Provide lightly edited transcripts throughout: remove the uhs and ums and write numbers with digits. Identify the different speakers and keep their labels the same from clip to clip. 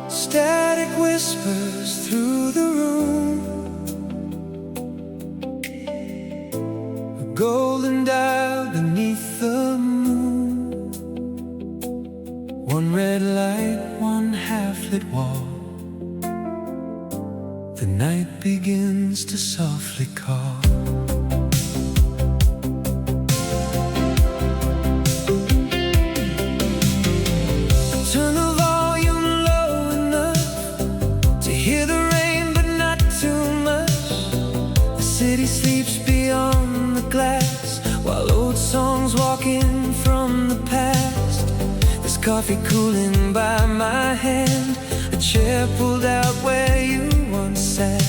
Speaker 1: Static whispers through the room, a golden dial beneath the moon. One red light, one half-lit wall. The night begins to softly call. Turn the volume low enough to hear the rain, but not too much. The city sleeps beyond the glass, while old songs walk in from the past. There's coffee cooling by my hand, a chair pulled out where you once sat.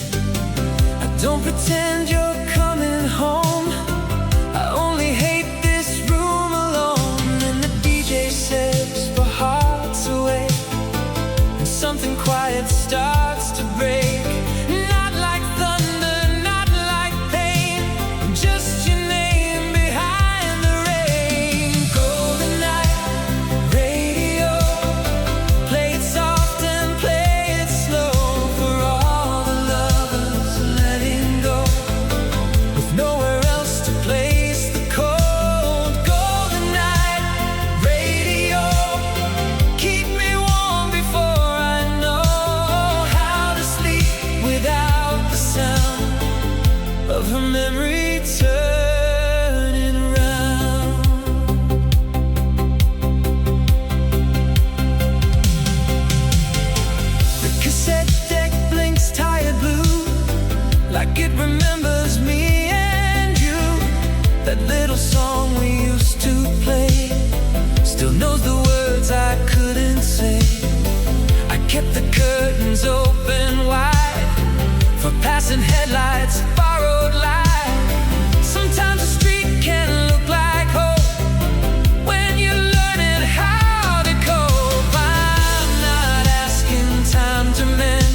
Speaker 1: I don't pretend you're coming home, I only hate this room alone. And the DJ says for hearts away, and something quiet starts to break. Not like thunder, not like pain, just your name behind the rain. Golden night radio, play it soft and play it slow, for all the lovers letting go, with nowhere else to place the cold. Golden night radio, keep me warm before I know how to sleep without the sound of her memory turning around. The cassette deck blinks tired blue, like it remembers me and you. That little song we used to play still knows the words I couldn't say. I kept the curtains open wide for passing headlights, borrowed light. Sometimes the street can look like hope when you're learning how to cope. I'm not asking time to mend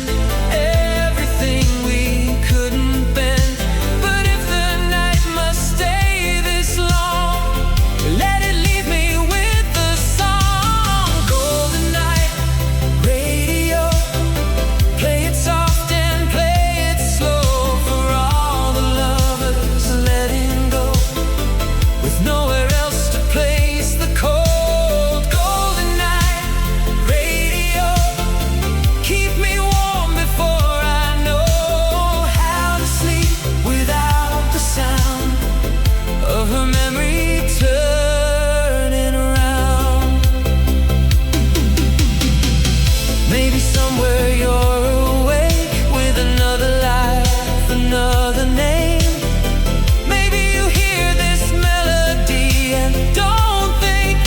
Speaker 1: everything we couldn't bend, but if the night must stay this long, let it leave me with the song. Golden night radio, play it soft and play it slow, for all the lovers letting go, with nowhere else to place the cold. Golden night radio, keep me warm before I know how to sleep without the sound of her memory turning around. Maybe somewhere you're awake with another life, another name. Maybe you hear this melody and don't think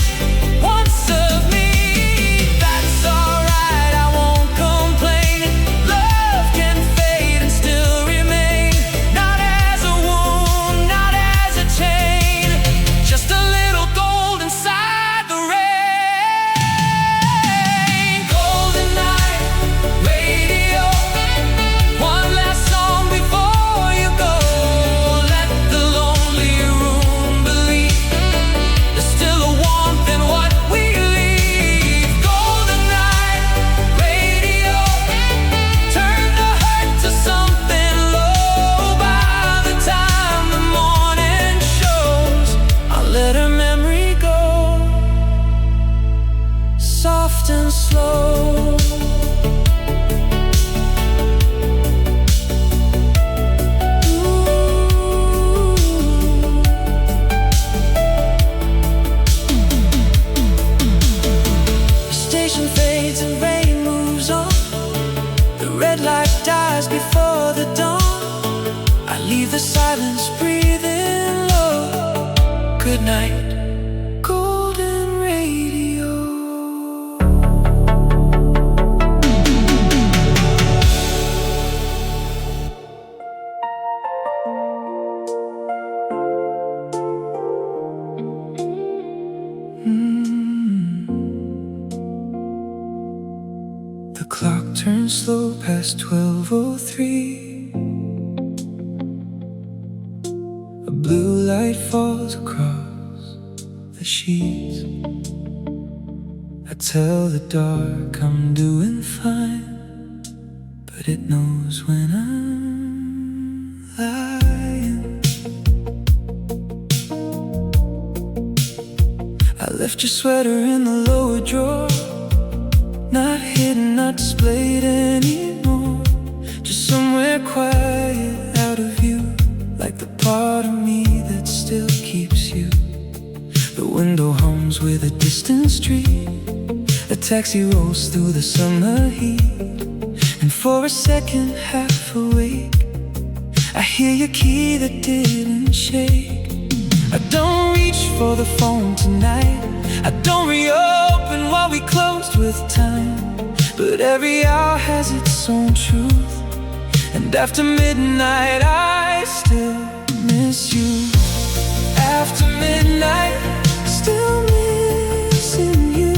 Speaker 1: once of me. That's alright, I won't complain. Love can fade and still remain, not as a wound, not as a chain, just a little gold inside the rain. Golden night radio, one last song before you go. Let the lonely room believe there's still a warmth in what we leave. Golden night radio, turn the hurt to something low. By the time the morning shows, I'll let her memory go, soft and slow. The station fades and rain moves on, the red light dies before the dawn. I leave the silence breathing low. Good night, golden radio. The clock turns slow past 12:03. A blue light falls across the sheets. I tell the dark I'm doing fine, but it knows when I'm lying. I left your sweater in the lower drawer, not hidden, not displayed anymore, just somewhere quiet, out of view, like the part of me that still keeps you. The window hums with a distant street, a taxi rolls through the summer heat, and for a second, half awake, I hear your key that didn't shake. I don't reach for the phone tonight, I don't reopen what we closed with time, but every hour has its own truth, and after midnight I still miss you. After midnight, still missing you.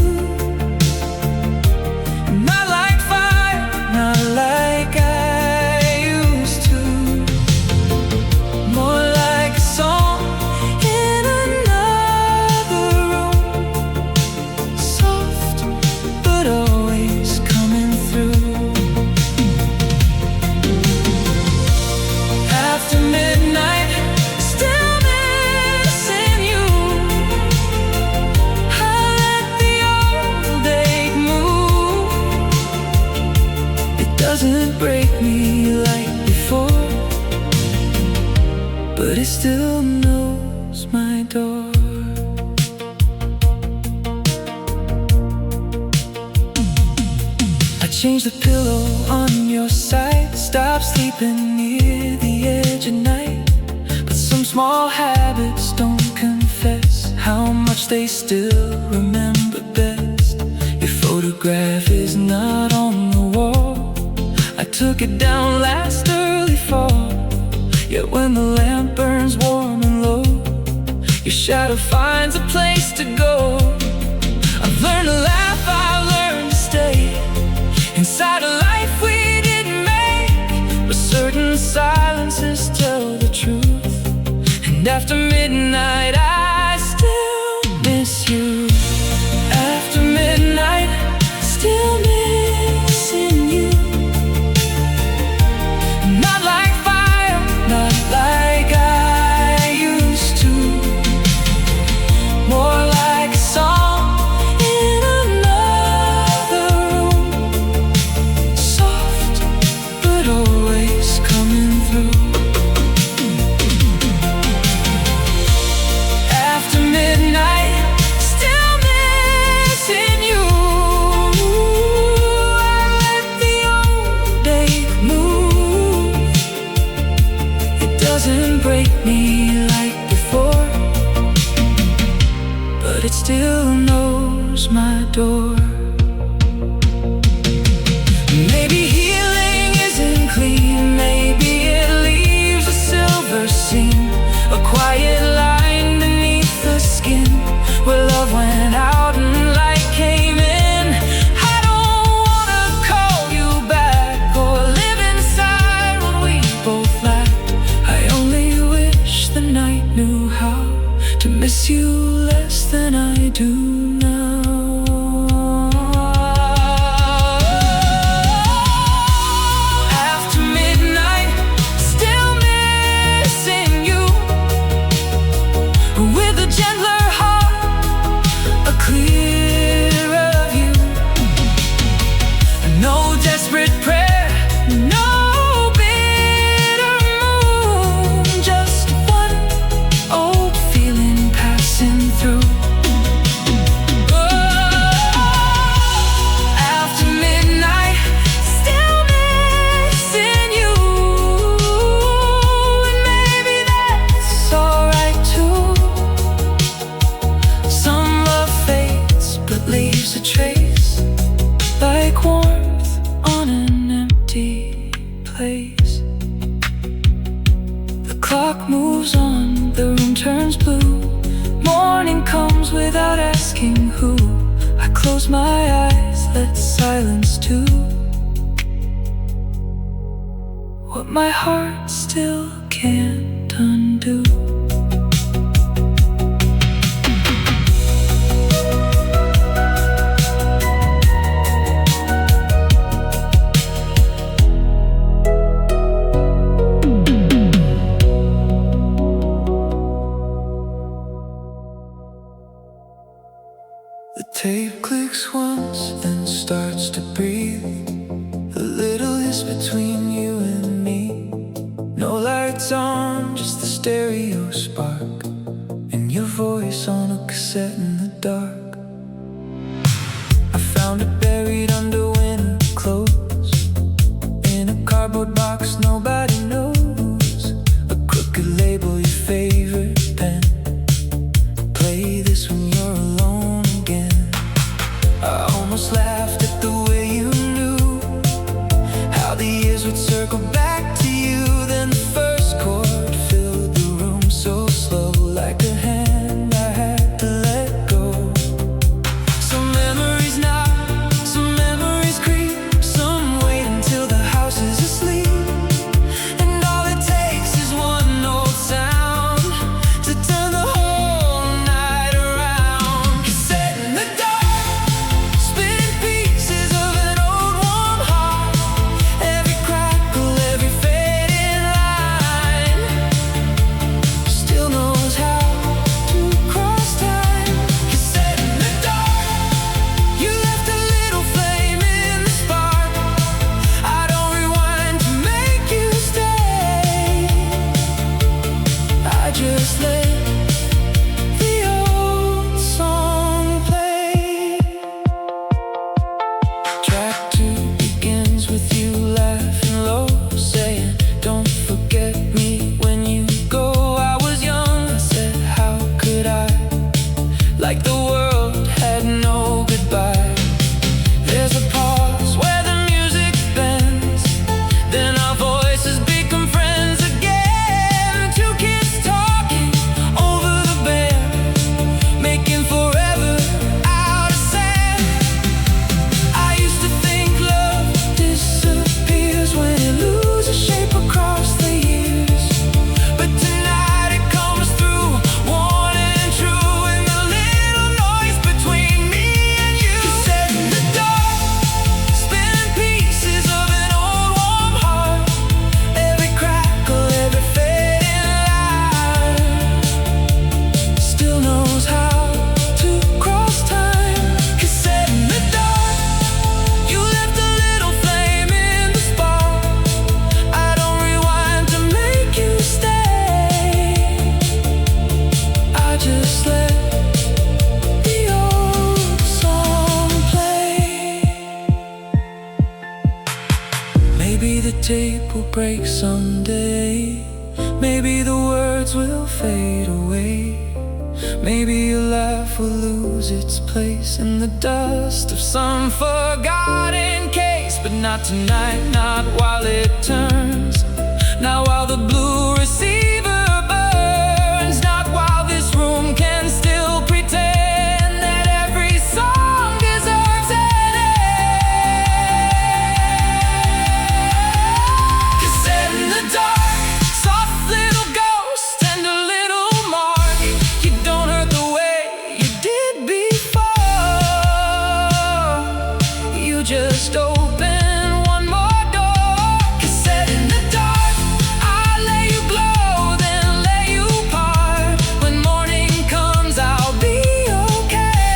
Speaker 1: Not like fire, not like I used to. More like a song in another room, soft but always coming through. After midnight, still missing you. I let the old ache move. It doesn't break me like before, but it still knows my door. I changed the pillow on your side, stopped sleeping near the edge at night, but some small habits don't confess how much they still remember best. Your photograph is not on the wall, I took it down last early fall, yet when the lamp burns warm and low, your shadow finds a place to go. I've learned to laugh, I've learned to stay inside a life we didn't make, but certain silences tell the truth, and after midnight I still miss you. After midnight, still missing you. Not like fire, not like I used to. More like a song in another room, soft but always coming through. After midnight, still missing you. I let the old ache move. It doesn't break me like before, but it still knows my door. Maybe healing isn't clean, maybe it leaves a silver seam, a quiet line beneath the skin, where love went out and light came in. I don't wanna call you back or live inside what we both lacked. I only wish the night knew how to miss you less than I do now. After midnight, still missing you. With a gentler heart, a clearer view. No desperate prayer, no bitter moon, just one old feeling passing through. After midnight, still missing you, and maybe that's alright too. Some love fades but leaves a trace, like warmth on an empty place. The clock moves on, the room turns blue. Morning comes without asking who. I close my eyes, let silence do what my heart still can't undo. The tape clicks once, then starts to breathe. A little hiss between you and me. No lights on, just the stereo spark, and your voice on a cassette in the dark. I found it buried under winter clothes, in a cardboard box nobody knows. A crooked label, your favorite pen. Play this when you're alone again. I almost laughed at the way you knew how the years would circle back to you. Then the first chord filled the room so slow, like a hand I had to let go. Some memories knock, some memories creep, some wait until the house is asleep. And all it takes is one old sound to turn the whole night around. Cassette in the dark, spinning pieces of an old warm heart. Every crackle, every fading line still knows how to cross time. Cassette in the dark, you left a little flame in the spark. I don't rewind to make you stay. I just let the old song play. Track 2 begins with you laughing low, saying, "Don't forget me when you go." I was young, I said, how could I? Like the world had no goodbye. There's a pause where the music bends, then our voices become friends again. Two kids talking over the band, making forever out of sand. I used to think love disappears when it loses shape across the years, but tonight it comes through, worn and true, in the little noise between me and you. Cassette in the dark, spinning pieces of an old warm heart. Every crackle, every fading line still knows how to cross time. Cassette in the dark, you left a little flame in the spark. I don't rewind to make you stay. I just let the old song play. Maybe the tape will break someday. Maybe the words will fade away. Maybe your laugh will lose its place in the dust of some forgotten case. But not tonight, not while it turns, not while the blue receiver burns, not while this room can still pretend that every song deserves an end. Cassette in the dark, soft little ghost and a little mark. You don't hurt the way you did before. You just open one more door. Cassette in the dark, I let you glow, then let you part. When morning comes, I'll be okay.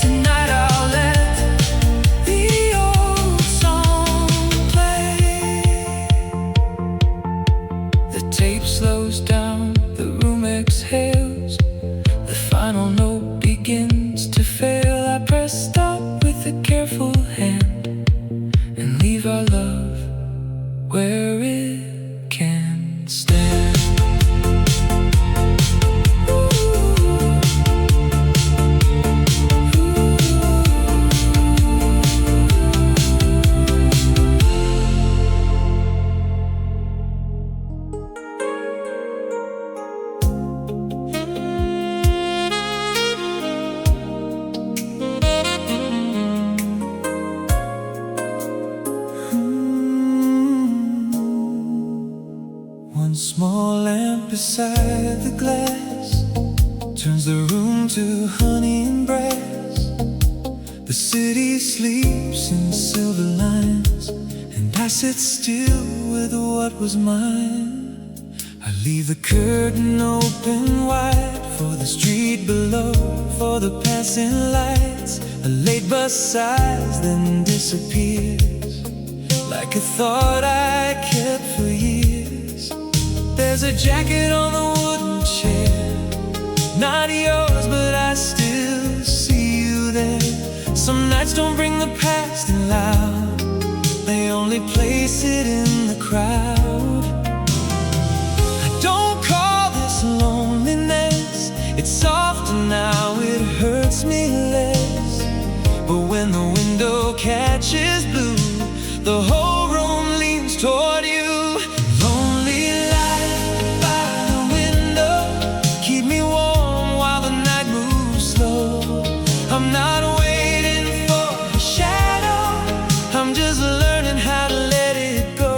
Speaker 1: Tonight I'll let the old song play. The tape slows down, the room exhales. The final note begins to fail. I press stop with a careful hand and leave our love where it can stand. One small lamp beside the glass turns the room to honey and brass. The city sleeps in silver lines, and I sit still with what was mine. I leave the curtain open wide for the street below, for the passing lights. A late bus sighs, then disappears, like a thought I kept for years. There's a jacket on the wooden chair, not yours, but I still see you there. Some nights don't bring the past in loud, they only place it in the crowd. I don't call this loneliness, it's softer now, it hurts me less. But when the window catches blue, the whole room leans toward you. Lonely light by the window, keep me warm while the night moves slow. I'm not waiting for a shadow, I'm just learning how to let it go.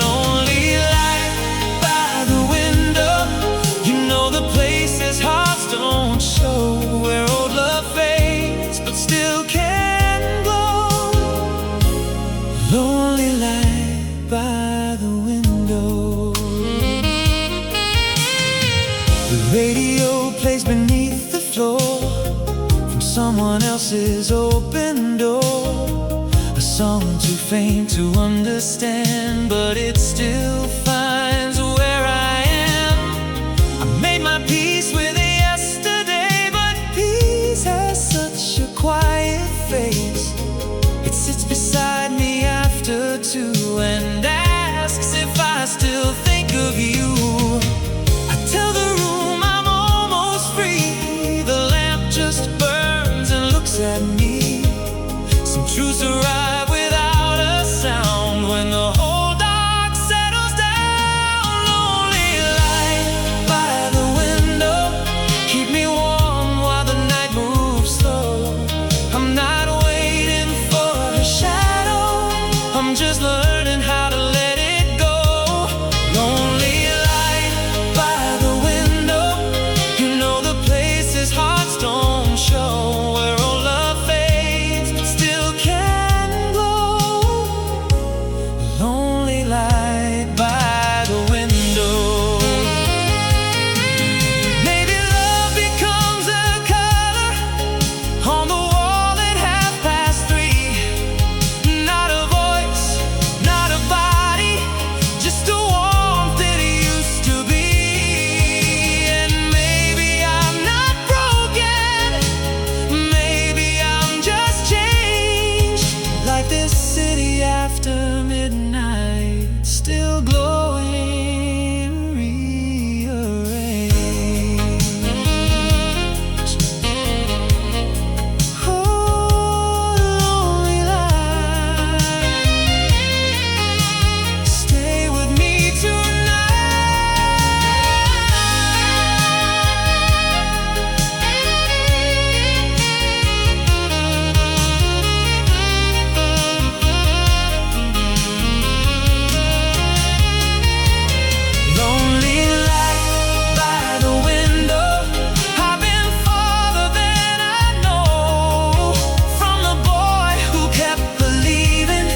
Speaker 1: Lonely light by the window, you know the places hearts don't show, where old love fades but still can glow. Lonely light by the window. The radio plays beneath the floor from someone else's open door. A song too faint to understand, but it still finds where I am. I made my peace with it yesterday, but peace has such a quiet face. It sits beside me after two and asks if I still think of you. I tell the room I'm almost free, the lamp just burns and looks at me. Some truths arrive without a sound when the whole dark settles down. Lonely light by the window, keep me warm while the night moves slow. I'm not waiting for a shadow, I'm just learning how to let it go. Lonely light by the window, you know the places hearts don't show, where old love fades but still can glow. Lonely light by the window. Maybe love becomes a color on the wall at 3:30. Not a voice, not a body, just a warmth that it used to be. And maybe I'm not broken, maybe I'm just changed, like this city after midnight, still glowing, rearranged. Oh, lonely light, stay with me tonight. Lonely light by the window, I've been farther than I know from the boy who kept believing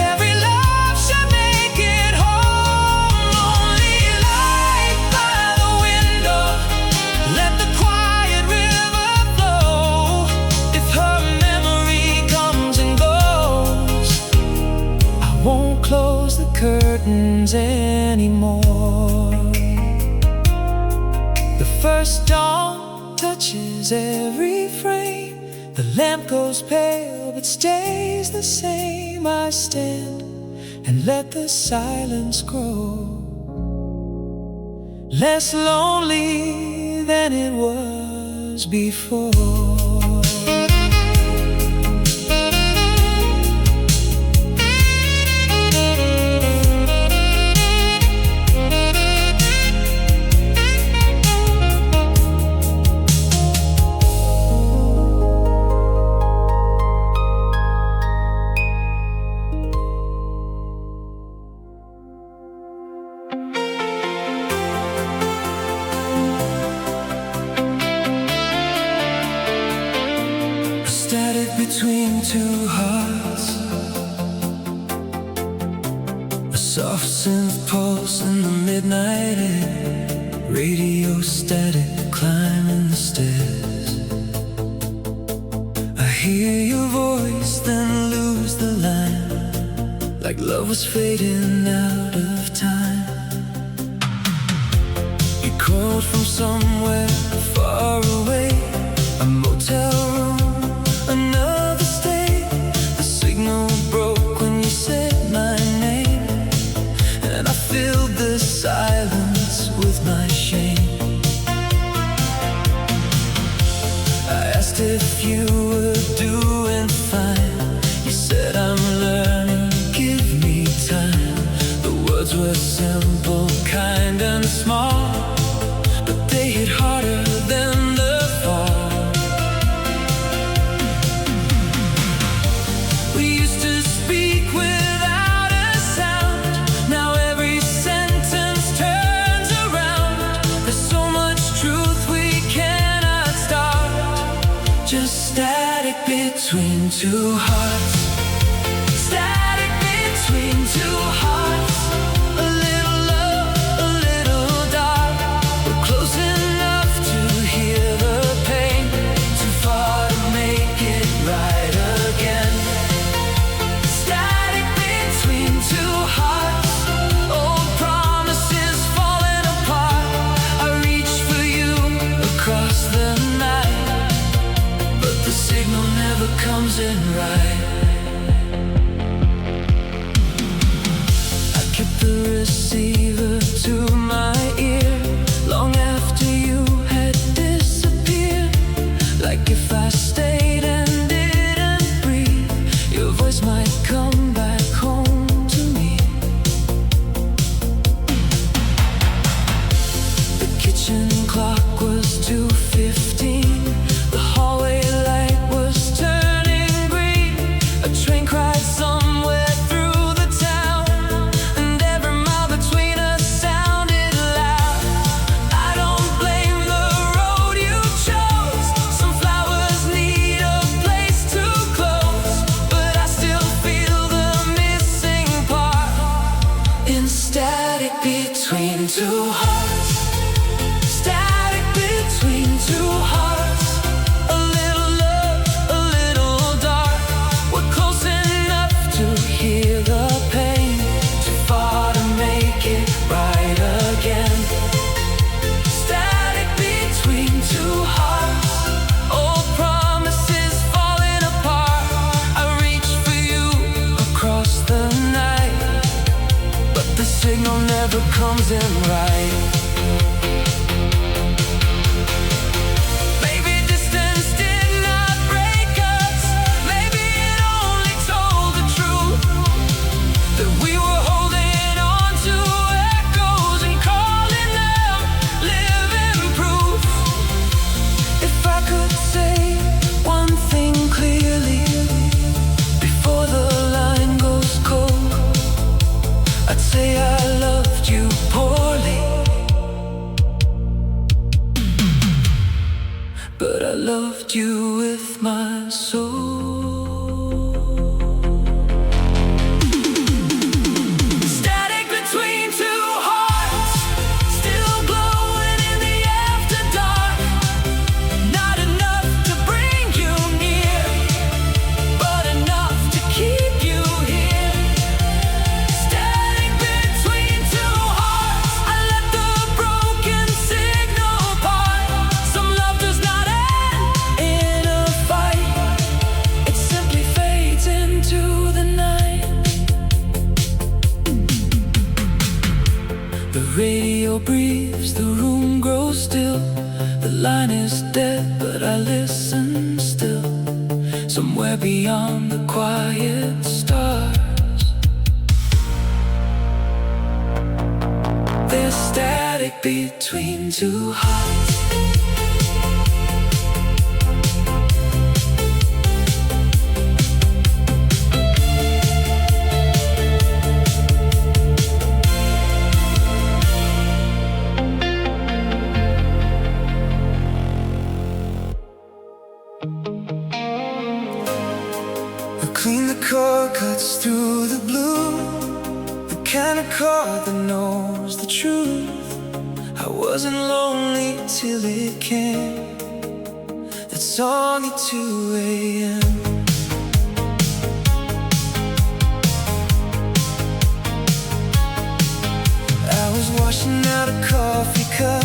Speaker 1: every love should make it home. Lonely light by the window, let the quiet river flow. If her memory comes and goes, I won't close the curtains anymore. The first dawn touches every frame, the lamp goes pale but stays the same. I stand and let the silence grow, less lonely than it was before. Between two hearts, a soft synth pulse in the midnight air, radio static climbing the stairs. hear your voice, then lose the line, like love was fading out of time. You called from somewhere far away, a motel room, another state. The signal broke when you said my name, and I filled the silence with my shame. I asked if you were doing fine. You said I'm learning, give me time. The words were simple, kind and small, but they hit harder than the fall. We used to speak without a sound. Now every sentence turns around. There's so much truth we cannot start, just static between two hearts. Static between two hearts. A little love, a little dark. We're close enough to hear the pain, too far to make it right again. Static between two hearts. Old promises falling apart. I reach for you across the night, but the signal never comes in right. I kept the receiver to my ear long after you had disappeared. Like if I stayed and didn't breathe, your voice might come back home to me. The kitchen clock was 2:15. The hallway light was turning green. A train cried somewhere through the town, and every mile between us sounded loud. I don't blame the road you chose. Some flowers need a place to close, but I still feel the missing part. In static between two hearts. Static between two hearts. A little love, a little dark. We're close enough to hear the pain, too far to make it right again. Static between two hearts. Old promises falling apart. I reach for you across the night, but the signal never comes in right. Maybe distance did not break us. Maybe it only told the truth, that we were holding on to echoes and calling them living proof. If I could say one thing clearly before the line goes cold, I'd say I loved you poorly, but I loved you with my soul. Static between two hearts, still glowing in the after dark. Not enough to bring you near, but enough to keep you here. Static between two hearts. I let the broken signal part. Some love does not end in a fight. It simply fades into the night. The radio breathes, the room grows still. The line is dead, but I listen still. Somewhere beyond the quiet stars, there's static between two hearts. Clean the cord cuts through the blue, the kind of chord that knows the truth. I wasn't lonely till it came, that song at 2 a.m. I was washing out a coffee cup,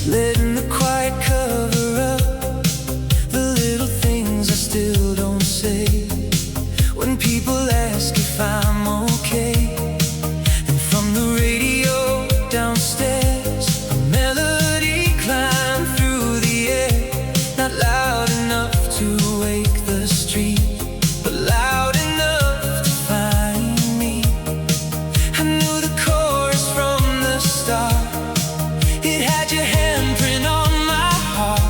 Speaker 1: letting the quiet cover up the little things I still don't say when people ask if I'm okay. And from the radio downstairs, a melody climbed through the air, not loud enough to wake the street, but loud enough to find me. I knew the chorus from the start. It had your handprint on my heart.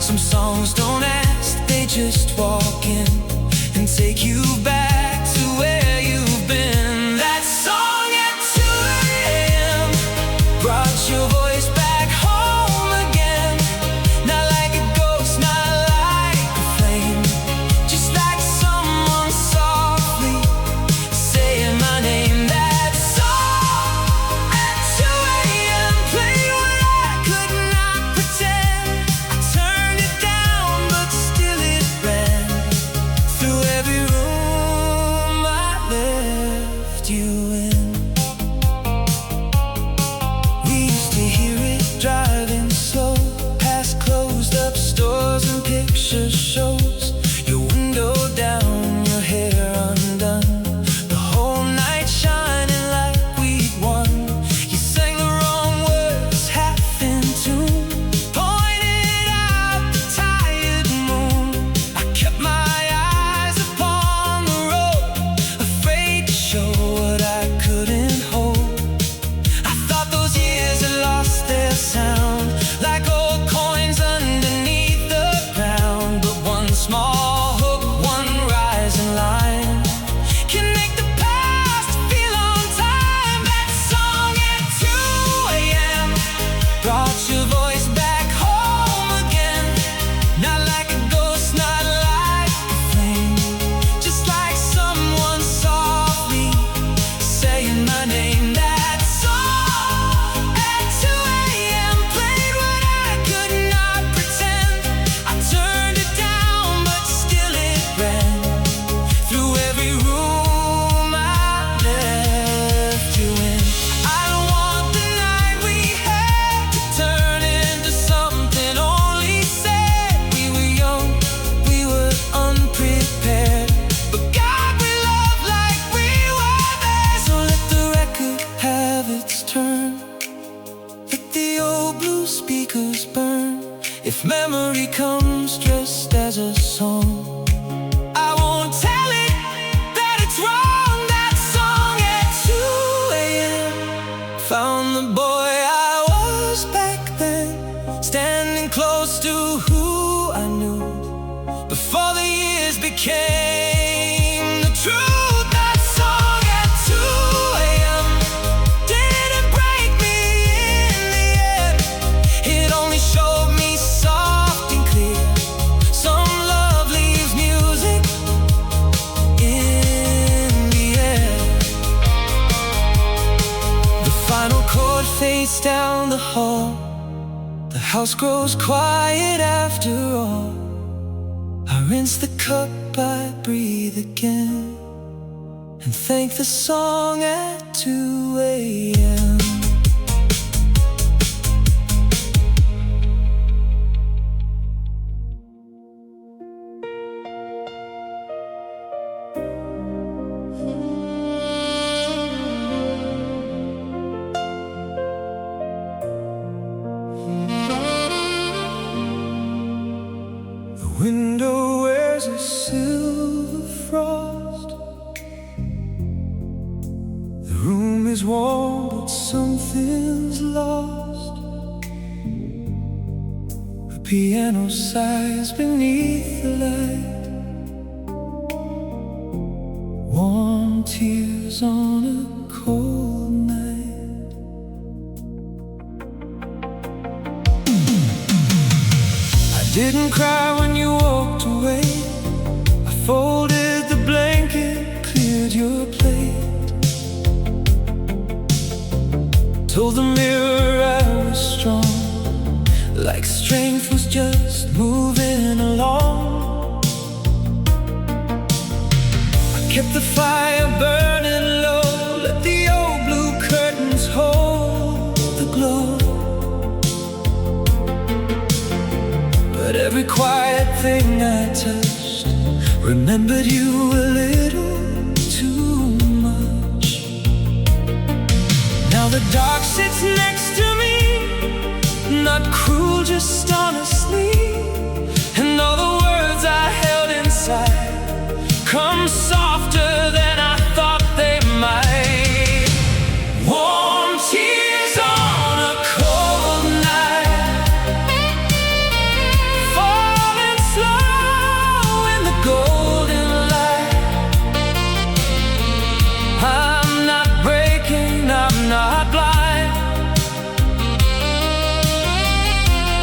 Speaker 1: Some songs don't ask, they just walk in and take you back to where you've been. That song at 2 a.m. brought your voice back home again. Not like a ghost, not like a flame, just like someone softly saying my name. That song at 2 a.m. played what I could not pretend. I turned it down, but still it ran through every room I left you in. We used to hear it driving slow past closed up stores and picture shows. Your window down, your hair undone, the whole night shining like we'd won. You sang the wrong words, half in tune, pointed out the tired moon. I kept my eyes upon the road, afraid to show what I couldn't hold. I thought those years had lost their sound, like old coins underneath the ground. But one small hook, one rising line can make the past feel on time. That song at 2 a.m. brought your voice back home again. Not like a ghost, not like a flame, just like someone softly saying my name. That song at 2 a.m. played what I could not pretend. I turned it down, but still it ran through every room I left you in. I don't want the night we had to turn into something only said. We were young, we were unprepared, but God, we loved like we were there. So let the record have its turn, let the old blue speakers burn. If memory comes dressed as a song, I won't tell it that it's wrong. That song at 2 a.m. found the boy I was back then, standing close to who I knew before the years became the truth. That song at 2 a.m. didn't break me in the end. It only showed me soft and clear. Some love leaves music in the air. The final chord fades down the hall. The house grows quiet after all. I rinse the cup, I breathe again, and thank the song at 2 a.m. The window wears a silver frost. The room is warm, but something's lost. A piano sighs beneath the light, warm tears on a cold night. I didn't cry when you walked away. I folded the blanket, cleared your plate, told the mirror I was strong, like strength was just moving kept the fire burning low, let the old blue curtains hold the glow. But every quiet thing I touched remembered you a little too much. Now the dark sits next to me, not cruel, just honestly. And all the words I held inside come softer than I thought they might. Warm tears on a cold night, falling slow in the golden light. I'm not breaking, I'm not blind,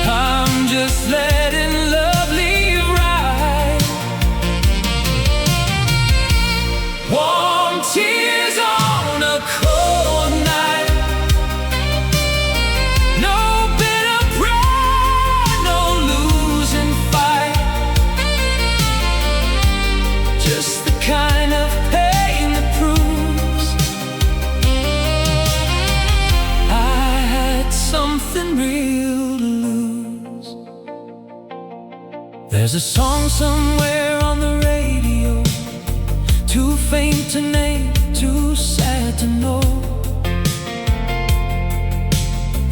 Speaker 1: I'm just letting love leave right. Warm tears on a cold night, no bitter pride, no losing fight, just the kind of pain that proves I had something real to lose. There's a song somewhere on the radio, too faint to name, too sad to know.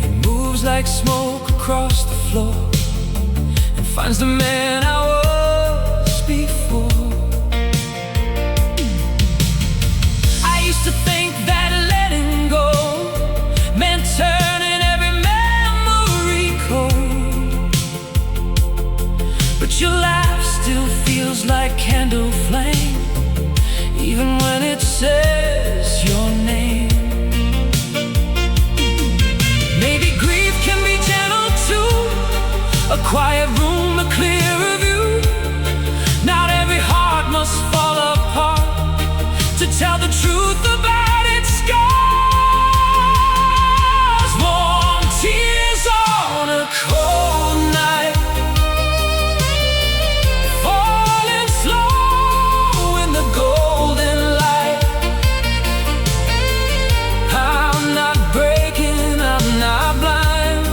Speaker 1: It moves like smoke across the floor and finds the man I was before. I used to think that letting go meant turning every memory cold, but your laugh still feels like candle flame, even when it says your name. Maybe grief can be gentle too, a quiet room, a clearer view. Not every heart must fall apart to tell the truth about its scars. Warm tears on a cold night, falling slow in the golden light. I'm not breaking, I'm not blind,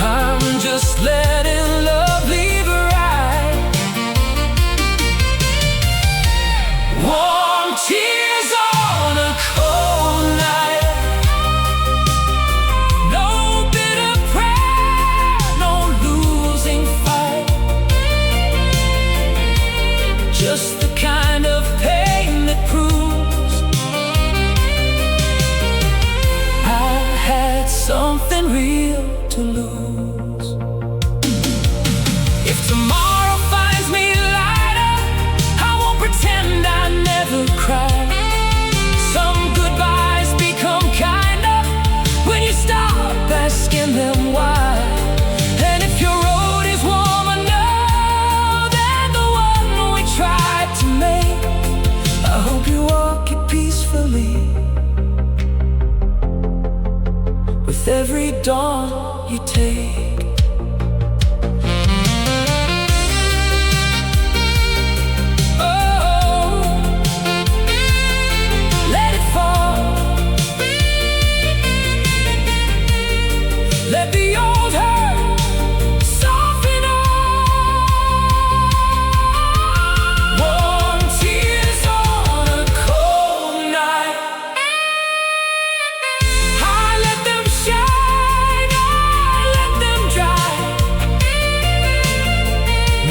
Speaker 1: I'm just letting love leave right. Warm tears on a cold night, no bitter pride, no losing fight, just the kind of pain that proves I had something real to lose. If tomorrow finds me lighter, I won't pretend I never cried. Some goodbyes become kinder when you stop asking them why. And if your road is warmer now than the one we tried to make, I hope you walk it peacefully with every dawn you take. Oh, let it fall, let the old hurt soften all. Warm tears on a cold night, I let them shine, I let them dry.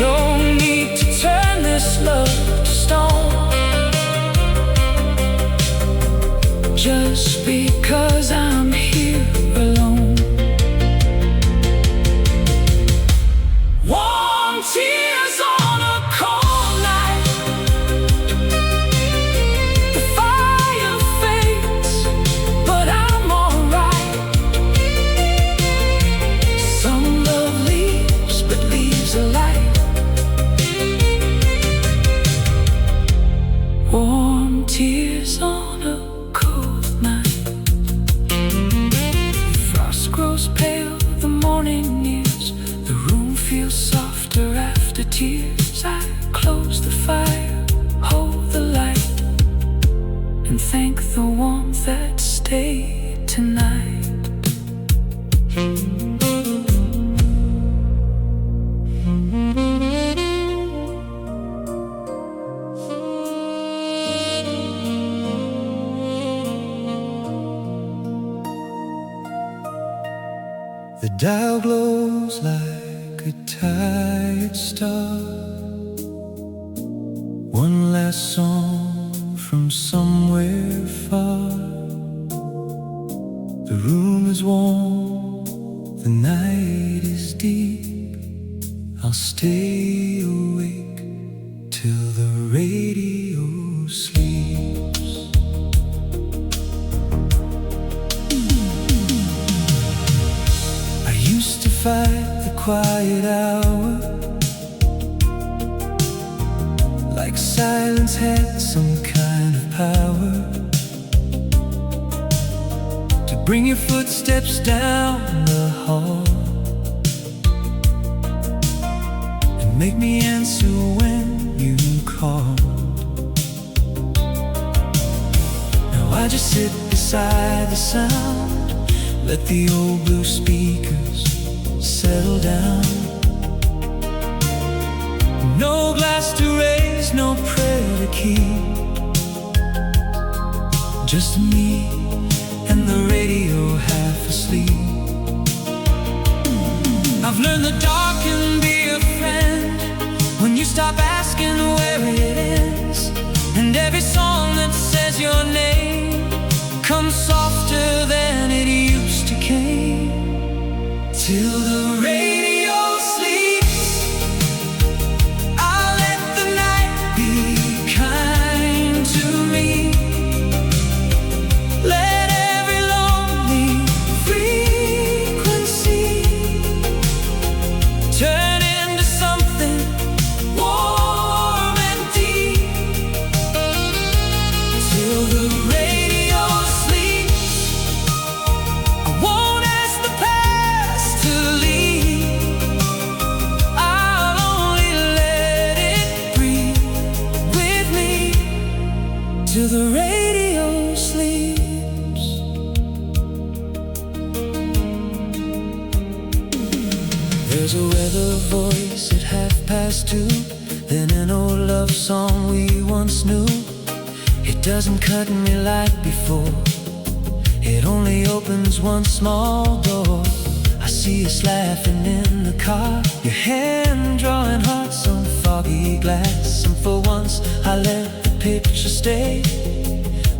Speaker 1: No need to turn this love to stone, just because I'm here alone. Warm tears on a cold night, the fire fades, but I'm alright. Some love leaves, but leaves a light. Warm tears on a cold night. dial glows like a tired star. One last song from somewhere far. The room is warm, the night is deep. I'll stay awake till the radio sleeps. I used to fight the quiet hour, like silence had some kind of power to bring your footsteps down the hall and make me answer when you call. Now I just sit beside the sound, let the old blue speakers settle down. No glass to raise, no prayer to keep, just me and the radio half asleep. I've learned the dark can be a friend when you stop asking where it ends, and every song that says your name comes softer than it used to came. Till the radio sleeps, I'll let the night be kind to me. Let every lonely frequency turn into something warm and deep. Till the radio sleeps, I won't ask the past to leave. I'll only let it breathe with me till the radio sleeps. There's a weather voice at 2:30, then an old love song we once knew. It doesn't cut me like before, it only opens one small door. I see us laughing in the car, your hand drawing hearts on foggy glass. And for once I let the picture stay,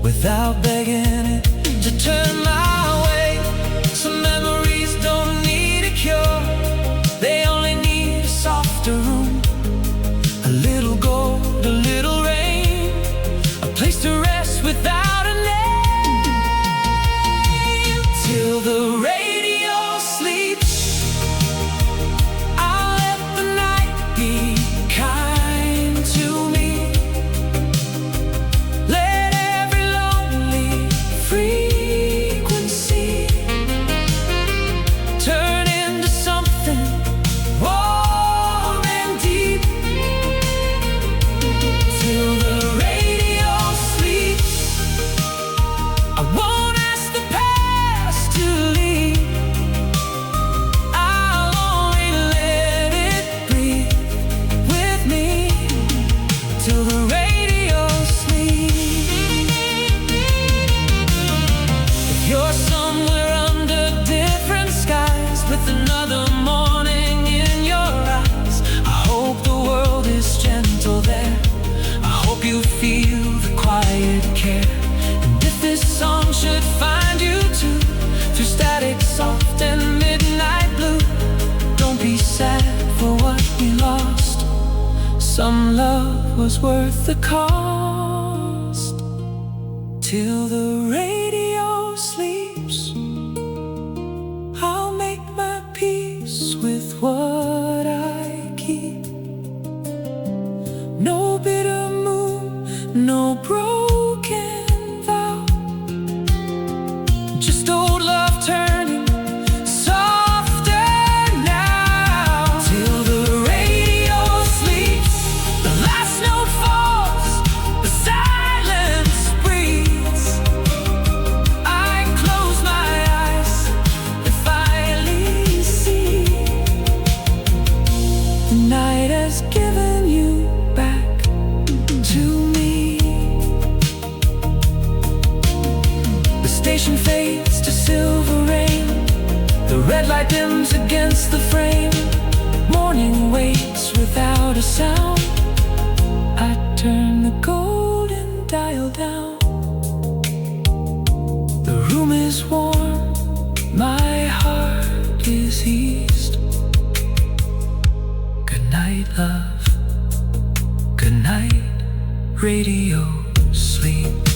Speaker 1: without begging it to turn my way. Some memories don't need a cure, they only need a softer room, a little gold, a little rain, a place to rest without a name. Till the radio sleeps, I'll let the night be kind to me. Let every lonely frequency turn into something warm and deep. Till the radio sleeps, I won't ask the past to leave. I'll only let it breathe with me till the radio sleeps. If you're somewhere under different skies with another morning in your eyes, I hope the world is gentle there. I hope you feel the quiet care. And if this song should find you too, through static soft and midnight blue, don't be sad for what we lost. Some love was worth the cost. Till the radio sleeps, I'll make my peace with what I keep. No bitter moon, no broken vow, just old love turning softer now. Till the radio sleeps, the last note falls, the silence breathes. I close my eyes and finally see the night has given you back to me. The station fades to silver rain, the red light dims the frame, morning waits without a sound. I turn the golden dial down. The room is warm, my heart is eased. Good night, love. Good night, radio, sleep.